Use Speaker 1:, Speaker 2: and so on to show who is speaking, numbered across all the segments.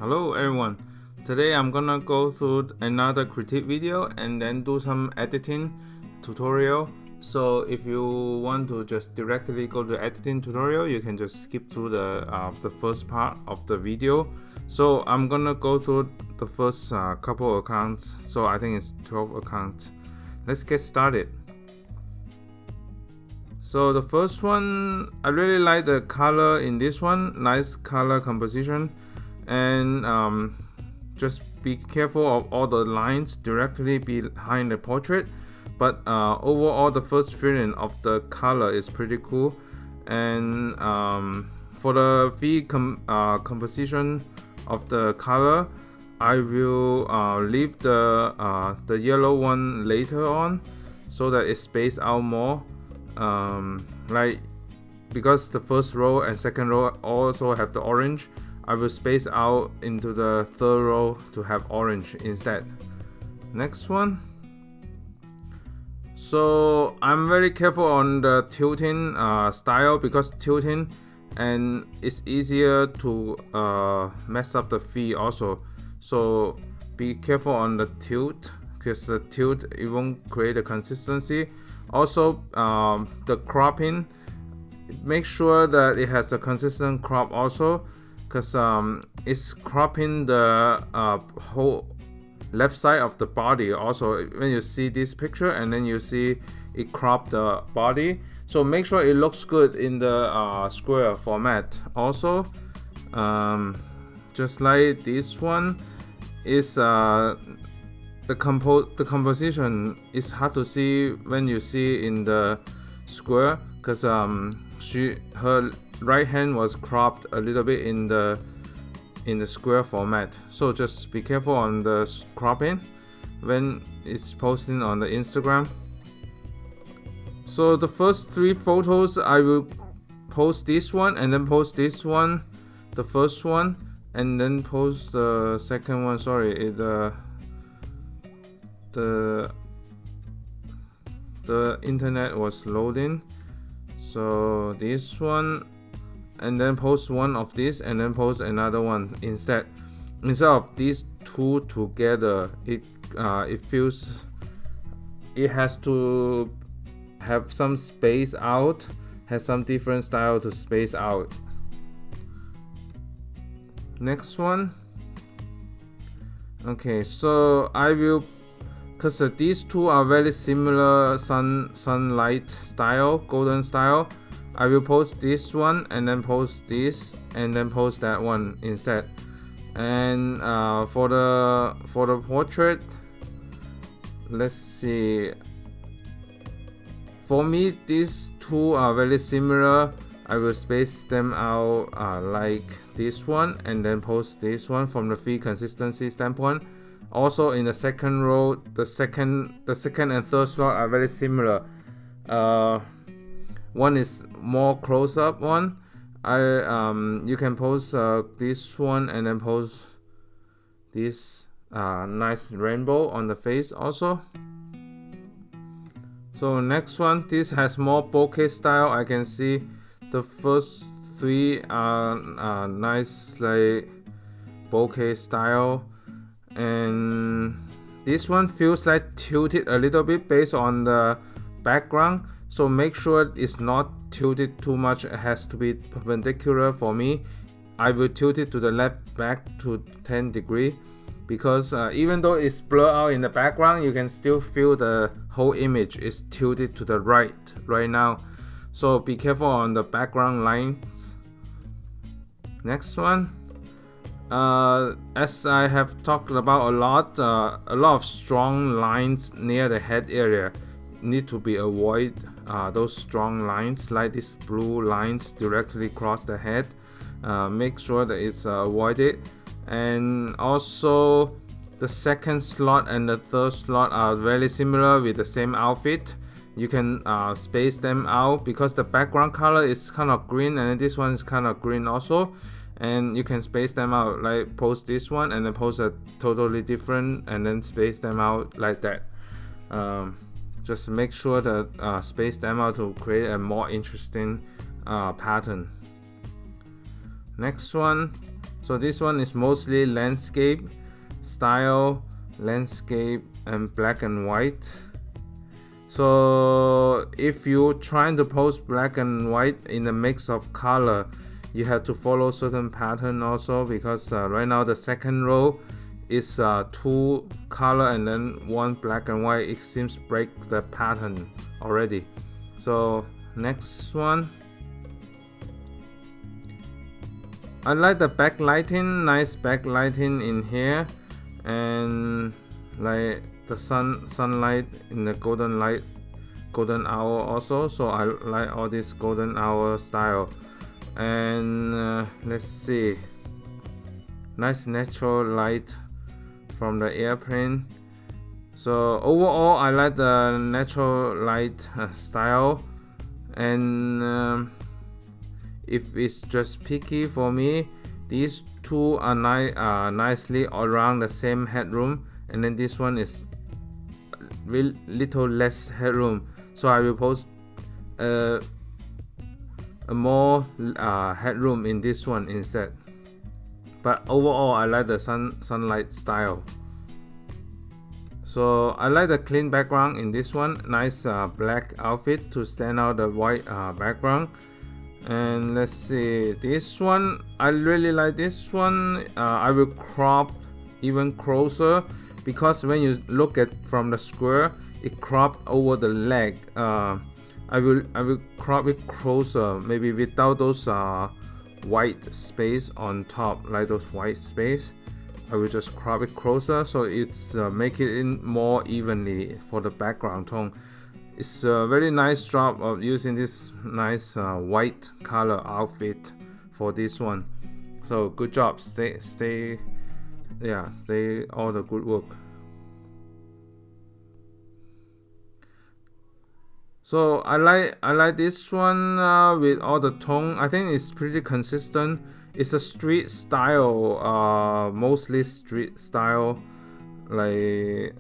Speaker 1: Hello everyone, today I'm gonna go through another critique video and then do some editing tutorial. So if you want to just directly go to editing tutorial, you can just skip through the first part of the video. So I'm gonna go through the first couple accounts, so I think it's 12 accounts. Let's get started. So the first one, I really like the color in this one, nice color composition, and just be careful of all the lines directly behind the portrait, but overall the first feeling of the color is pretty cool. And for the composition of the color, I will leave the yellow one later on so that it spaced out more. Because the first row and second row also have the orange, I will space out into the third row to have orange instead. Next one. So I'm very careful on the tilting style, because tilting and it's easier to mess up the feed also. So be careful on the tilt, because the tilt, it won't create a consistency. Also the cropping, make sure that it has a consistent crop also, because it's cropping the whole left side of the body also. When you see this picture and then you see it crop the body, so make sure it looks good in the square format also. Just like this one is the composition is hard to see when you see in the square, because her right hand was cropped a little bit in the square format. So just be careful on the cropping when it's posting on the Instagram. So the first three photos, I will post this one and then post this one, the first one, and then post the second one. Sorry, the internet was loading. So this one, and then post one of this and then post another one instead of these two together. It feels it has to have some space out, has some different style to space out. Next one. Okay, so I will, because these two are very similar sunlight style, golden style, I will post this one and then post this and then post that one instead. And for the portrait, let's see. For me, these two are very similar. I will space them out like this one and then post this one from the feed consistency standpoint. Also in the second row, the second and third slot are very similar. One is more close-up one. You can post this one and then post this nice rainbow on the face also. So next one, this has more bokeh style. I can see the first three are nice like bokeh style, and this one feels like tilted a little bit based on the background. So make sure it's not tilted too much. It has to be perpendicular for me. I will tilt it to the left back to 10 degrees, because even though it's blurred out in the background, you can still feel the whole image is tilted to the right now. So be careful on the background lines. Next one. As I have talked about a lot of strong lines near the head area need to be avoided. Those strong lines like these blue lines directly across the head, make sure that it's avoided. And also the second slot and the third slot are very similar with the same outfit. You can space them out, because the background color is kind of green and this one is kind of green also, and you can space them out, like post this one and then post a totally different and then space them out like that. Just make sure that space them out to create a more interesting pattern. Next one. So this one is mostly landscape style, landscape and black and white. So if you're trying to post black and white in a mix of color, you have to follow certain pattern also, because right now the second row is 2 color and then 1 black and white. It seems break the pattern already. So next one, I like the backlighting, nice backlighting in here, and like the sunlight in the golden hour also. So I like all this golden hour style. And let's see, nice natural light from the airplane. So overall I like the natural light style. And if it's just picky for me, these two are nicely around the same headroom, and then this one is little less headroom, so I will post a more headroom in this one instead. But overall I like the sunlight style. So I like the clean background in this one, nice black outfit to stand out the white background. And let's see, this one I really like. This one I will crop even closer, because when you look at from the square, it cropped over the leg. I will crop it closer, maybe without those white space on top, like those white space. I will just crop it closer, so it's make it in more evenly for the background tone. It's a very nice job of using this nice white color outfit for this one. So good job, stay all the good work. So I like this one with all the tone. I think it's pretty consistent. It's a street style, mostly street style, like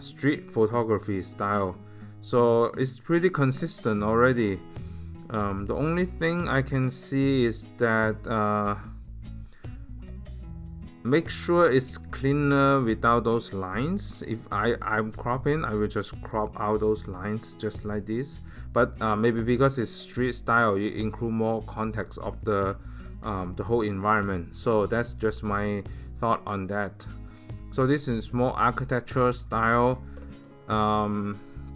Speaker 1: street photography style. So it's pretty consistent already. The only thing I can see is that make sure it's cleaner without those lines. If I'm cropping, I will just crop out those lines just like this. But maybe because it's street style, you include more context of the whole environment. So that's just my thought on that. So this is more architecture style.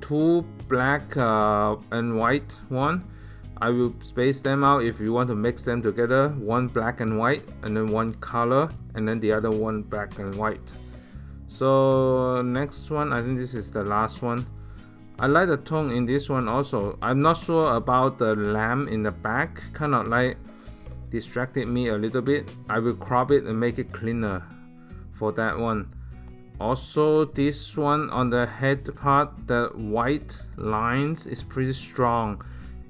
Speaker 1: 2 black and white one. I will space them out if you want to mix them together. 1 black and white, and then 1 color, and then the other 1 black and white. So next one, I think this is the last one. I like the tone in this one also. I'm not sure about the lamp in the back, kind of like distracted me a little bit. I will crop it and make it cleaner for that one. Also, this one on the head part, the white lines is pretty strong.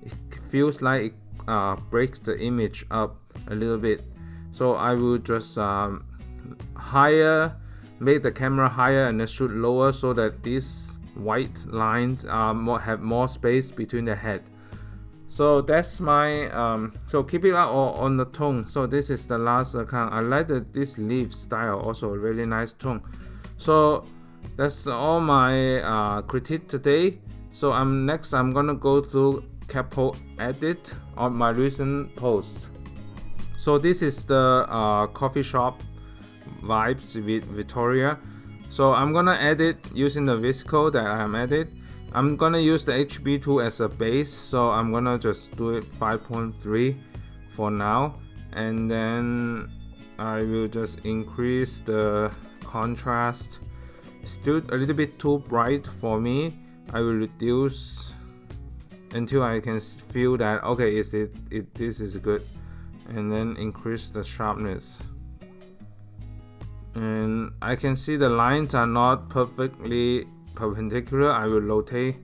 Speaker 1: It feels like it breaks the image up a little bit. So I will just make the camera higher and then shoot lower, so that these white lines have more space between the head. So that's my so keep it up on the tone. So this is the last account. I like this leaf style, also a really nice tone. So that's all my critique today. So I'm gonna go through capo edit on my recent posts. So this is the coffee shop vibes with Victoria. So I'm gonna edit using the VSCO that I am edit. I'm gonna use the HB tool as a base, so I'm gonna just do it 5.3 for now, and then I will just increase the contrast. Still a little bit too bright for me. I will reduce until I can feel that okay, this is good, and then increase the sharpness. And I can see the lines are not perfectly perpendicular. I will rotate,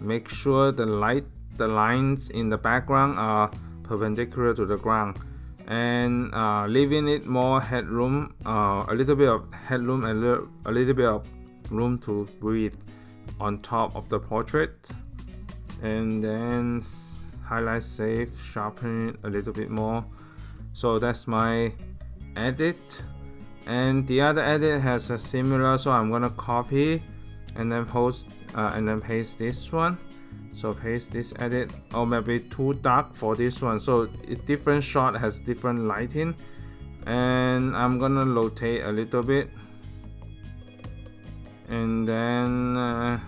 Speaker 1: make sure the lines in the background are perpendicular to the ground, and leaving it more headroom, a little bit of headroom and a little bit of room to breathe on top of the portrait. And then highlight, save, sharpen it a little bit more. So that's my edit, and the other edit has a similar, so I'm gonna copy and then paste this one. So paste this edit, or maybe too dark for this one, so different shot has different lighting, and I'm gonna rotate a little bit, and then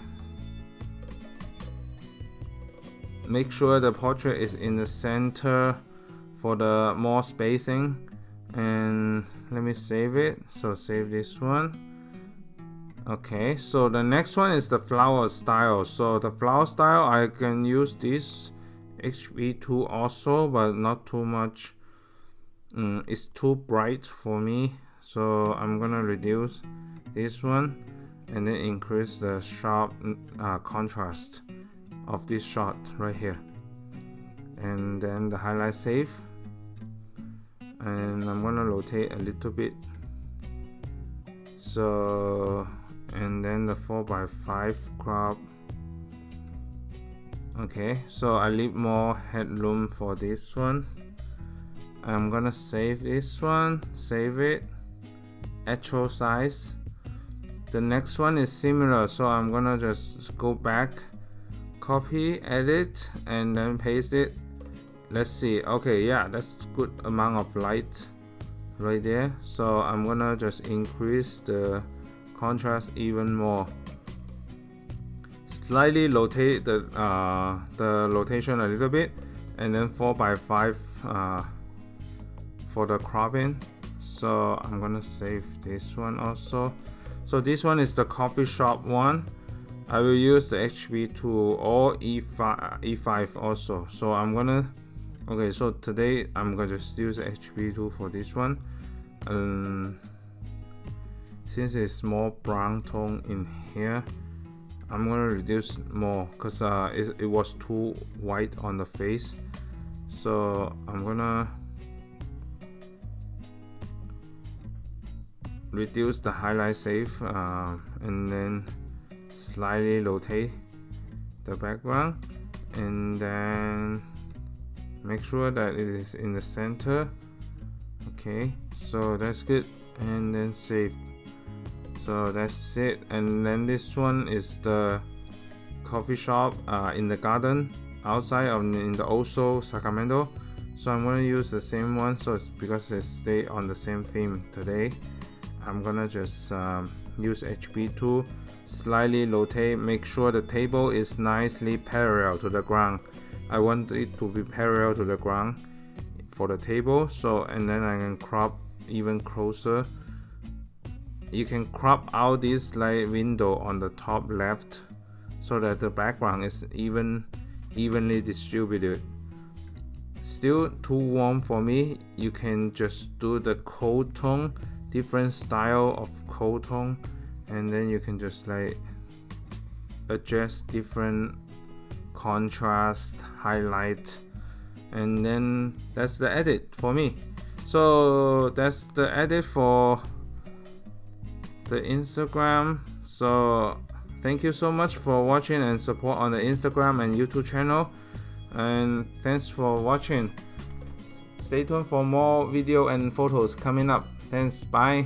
Speaker 1: make sure the portrait is in the center for the more spacing. And let me save it. So save this one. Okay, so the next one is the flower style. So the flower style, I can use this HB2 also, but not too much. It's too bright for me, so I'm gonna reduce this one and then increase the sharp contrast of this shot right here, and then the highlight save, and I'm gonna rotate a little bit. So, and then the 4:5 crop. Okay, so I leave more headroom for this one. I'm gonna save this one, save it, actual size. The next one is similar, so I'm gonna just go back, copy, edit, and then paste it. Let's see. Okay, yeah, that's good amount of light right there. So I'm gonna just increase the contrast even more. Slightly rotate the rotation a little bit, and then 4:5 for the cropping. So I'm gonna save this one also. So this one is the coffee shop one. I will use the HB2 or E5 also. So I'm gonna, okay, so today I'm gonna just use HB2 for this one. Since it's more brown tone in here, I'm gonna reduce more because it was too white on the face. So I'm gonna reduce the highlight save, and then slightly rotate the background, and then make sure that it is in the center. Okay, so that's good, and then save. So that's it. And then this one is the coffee shop in the garden outside of in the Oso, Sacramento. So I'm gonna use the same one, so it's because they stay on the same theme today. I'm gonna just use HB2, slightly rotate, make sure the table is nicely parallel to the ground. I want it to be parallel to the ground for the table. So, and then I can crop even closer. You can crop out this light window on the top left so that the background is evenly distributed. Still too warm for me. You can just do the cold tone, different style of cold tone, and then you can just like adjust different contrast, highlight, and then that's the edit for me. So that's the edit for the Instagram. So thank you so much for watching and support on the Instagram and YouTube channel, and thanks for watching. Stay tuned for more video and photos coming up. Thanks, bye.